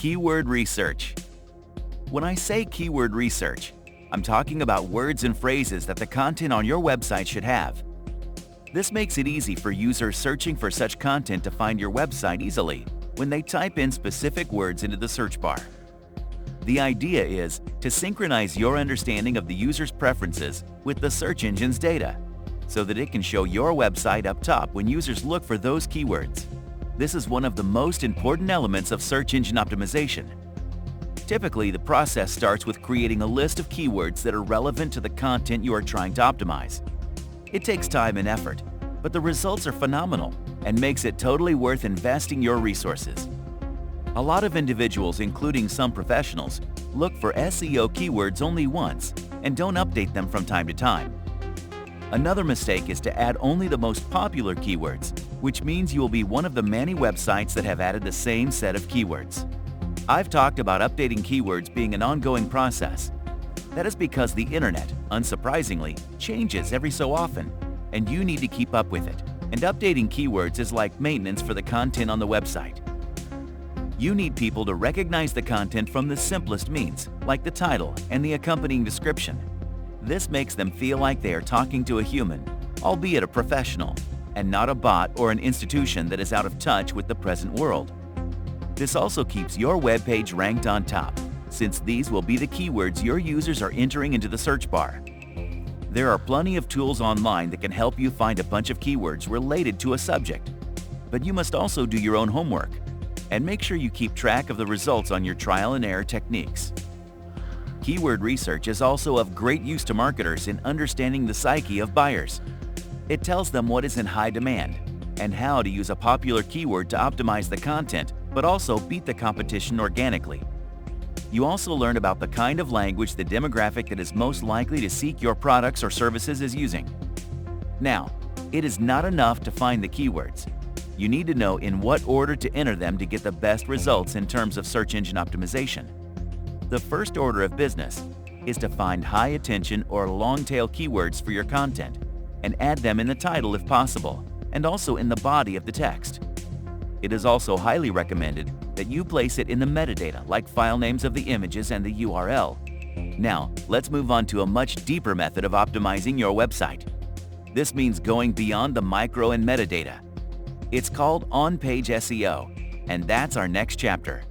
Keyword research. When I say keyword research, I'm talking about words and phrases that the content on your website should have. This makes it easy for users searching for such content to find your website easily when they type in specific words into the search bar. The idea is to synchronize your understanding of the user's preferences with the search engine's data, so that it can show your website up top when users look for those keywords. This is one of the most important elements of search engine optimization. Typically, the process starts with creating a list of keywords that are relevant to the content you are trying to optimize. It takes time and effort, but the results are phenomenal and makes it totally worth investing your resources. A lot of individuals, including some professionals, look for SEO keywords only once and don't update them from time to time. Another mistake is to add only the most popular keywords, which means you will be one of the many websites that have added the same set of keywords. I've talked about updating keywords being an ongoing process. That is because the internet, unsurprisingly, changes every so often, and you need to keep up with it. And updating keywords is like maintenance for the content on the website. You need people to recognize the content from the simplest means, like the title and the accompanying description. This makes them feel like they are talking to a human, albeit a professional, and not a bot or an institution that is out of touch with the present world. This also keeps your web page ranked on top, since these will be the keywords your users are entering into the search bar. There are plenty of tools online that can help you find a bunch of keywords related to a subject, but you must also do your own homework and make sure you keep track of the results on your trial and error techniques. Keyword research is also of great use to marketers in understanding the psyche of buyers. It tells them what is in high demand and how to use a popular keyword to optimize the content, but also beat the competition organically. You also learn about the kind of language the demographic that is most likely to seek your products or services is using. Now, it is not enough to find the keywords. You need to know in what order to enter them to get the best results in terms of search engine optimization. The first order of business is to find high attention or long-tail keywords for your content and add them in the title if possible, and also in the body of the text. It is also highly recommended that you place it in the metadata, like file names of the images and the URL. Now, let's move on to a much deeper method of optimizing your website. This means going beyond the micro and metadata. It's called On-Page SEO, and that's our next chapter.